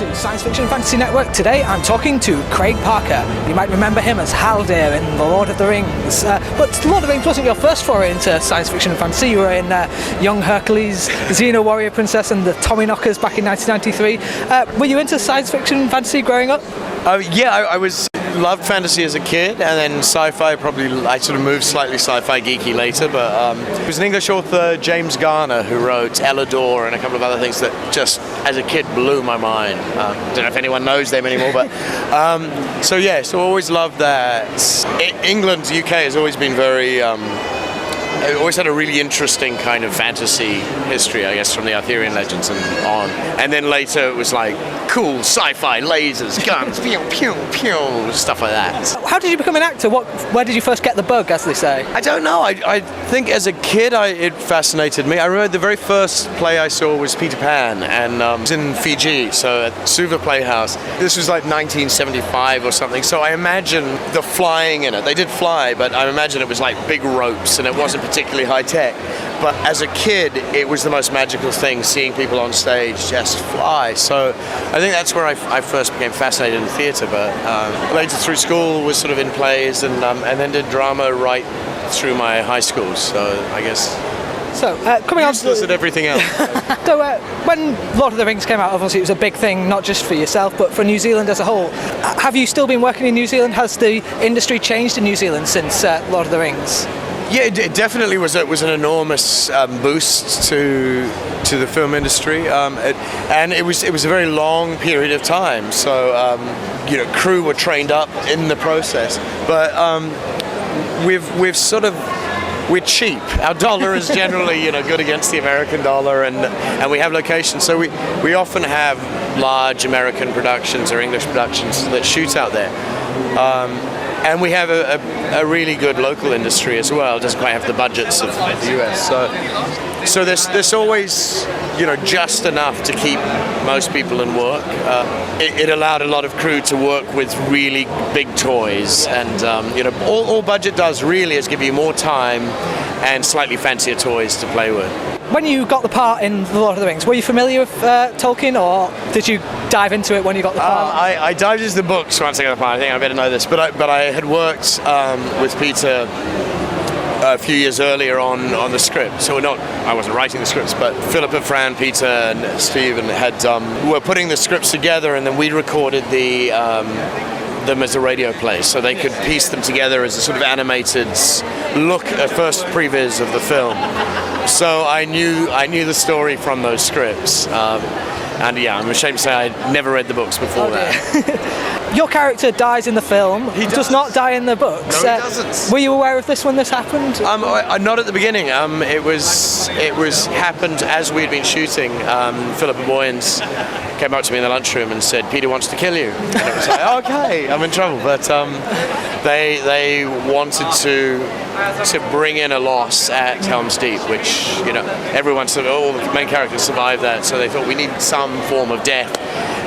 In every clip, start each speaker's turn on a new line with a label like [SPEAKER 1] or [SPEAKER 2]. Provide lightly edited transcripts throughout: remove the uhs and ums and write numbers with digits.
[SPEAKER 1] to Science Fiction and Fantasy Network. Today I'm talking to Craig Parker. You might remember him as Haldir in The Lord of the Rings. But The Lord of the Rings wasn't your first foray into science fiction and fantasy. You were in Young Hercules, Xena Warrior Princess and the Tommyknockers back in 1993. Were you into science fiction and fantasy growing up?
[SPEAKER 2] I loved fantasy as a kid, and then sci-fi I sort of moved slightly sci-fi geeky later, but it was an English author, James Garner, who wrote Elidor and a couple of other things that just, as a kid, blew my mind. I don't know if anyone knows them anymore, but so I always loved that. England, UK has always been very... it always had a really interesting kind of fantasy history, I guess, from the Arthurian legends and on. And then later it was like cool sci-fi, lasers, guns, pew, pew, pew, stuff like that.
[SPEAKER 1] How did you become an actor? Where did you first get the bug, as they say?
[SPEAKER 2] I don't know. I think as a kid it fascinated me. I remember the very first play I saw was Peter Pan, and it was in Fiji, so at Suva Playhouse. This was like 1975 or something, so I imagine the flying in it. They did fly, but I imagine it was like big ropes, and it wasn't particularly high tech, but as a kid it was the most magical thing, seeing people on stage just fly. So I think that's where I first became fascinated in theatre, but later through school was sort of in plays, and then did drama right through my high school, so I guess
[SPEAKER 1] so coming on
[SPEAKER 2] to everything else.
[SPEAKER 1] So when Lord of the Rings came out, obviously it was a big thing, not just for yourself but for New Zealand as a whole. Have you still been working in New Zealand? Has the industry changed in New Zealand since Lord of the Rings?
[SPEAKER 2] Yeah, it definitely was an enormous boost to the film industry, and it was a very long period of time. So crew were trained up in the process, but we're cheap. Our dollar is generally good against the American dollar, and we have locations, so we often have large American productions or English productions that shoot out there. And we have a really good local industry as well. It doesn't quite have the budgets of the US. So there's always just enough to keep most people in work. It allowed a lot of crew to work with really big toys, and all budget does really is give you more time and slightly fancier toys to play with.
[SPEAKER 1] When you got the part in The Lord of the Rings, were you familiar with Tolkien, or did you dive into it when you got the part?
[SPEAKER 2] I dived into the books once I got the part. I think I better know this, but I had worked with Peter a few years earlier on the script. So I wasn't writing the scripts, but Philippa, Fran, Peter, and Stephen were putting the scripts together, and then we recorded them as a radio play, so they could piece them together as a sort of animated look, a first previs of the film. So I knew the story from those scripts, and I'm ashamed to say I'd never read the books before that.
[SPEAKER 1] Your character dies in the film. He does not die in the books.
[SPEAKER 2] No, he doesn't.
[SPEAKER 1] Were you aware of this when this happened?
[SPEAKER 2] Not at the beginning. It was happened as we'd been shooting. Philippa Boyens came up to me in the lunchroom and said, "Peter wants to kill you." And it was like, okay, I'm in trouble. But they wanted to bring in a loss at Helm's Deep, which everyone said, all the main characters survived that, so they thought we need some form of death.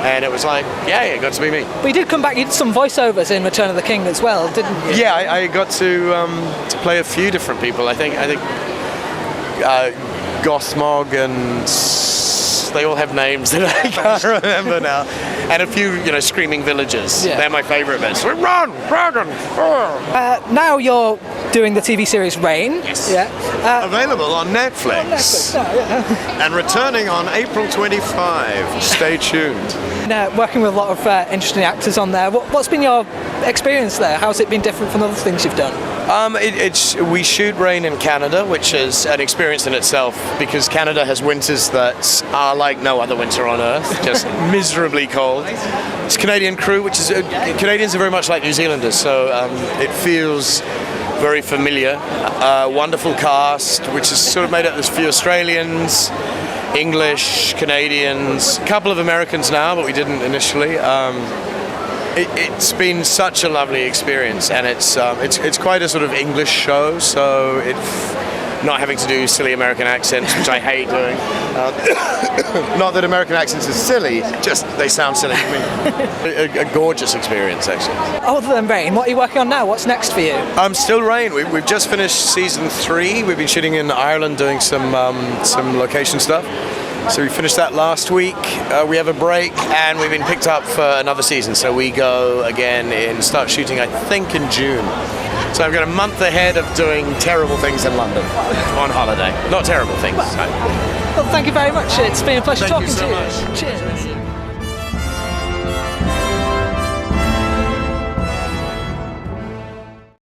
[SPEAKER 2] And it was like, it got to be me.
[SPEAKER 1] But you did come back, you did some voiceovers in Return of the King as well, didn't you?
[SPEAKER 2] Yeah, I got to play a few different people. I think Gothmog and they all have names that I can't remember now. And a few, screaming villagers. Yeah. They're my favourite bits. Run, dragon!
[SPEAKER 1] Now you're doing the TV series Rain.
[SPEAKER 2] Yes.
[SPEAKER 1] Yeah.
[SPEAKER 2] Available on Netflix. And returning on April 25. Stay tuned.
[SPEAKER 1] Working with a lot of interesting actors on there. What's been your experience there? How's it been different from other things you've done?
[SPEAKER 2] We shoot Rain in Canada, which is an experience in itself, because Canada has winters that are like no other winter on Earth, just miserably cold. It's Canadian crew, which is Canadians are very much like New Zealanders, so it feels very familiar. Wonderful cast, which is sort of made up of a few Australians, English, Canadians, a couple of Americans now, but we didn't initially. It's been such a lovely experience, and it's quite a sort of English show, so it's not having to do silly American accents, which I hate doing. Not that American accents are silly, just they sound silly to me. A gorgeous experience, actually.
[SPEAKER 1] Other than Rain, what are you working on now? What's next for you?
[SPEAKER 2] Still Rain. We've just finished season 3. We've been shooting in Ireland, doing some location stuff. So we finished that last week. We have a break, and we've been picked up for another season. So we go again start shooting, I think, in June. So I've got a month ahead of doing terrible things in London on holiday. Not terrible things.
[SPEAKER 1] Well, thank you very much. It's been a pleasure
[SPEAKER 2] Thank you
[SPEAKER 1] talking
[SPEAKER 2] so
[SPEAKER 1] to you.
[SPEAKER 2] much.
[SPEAKER 1] Cheers.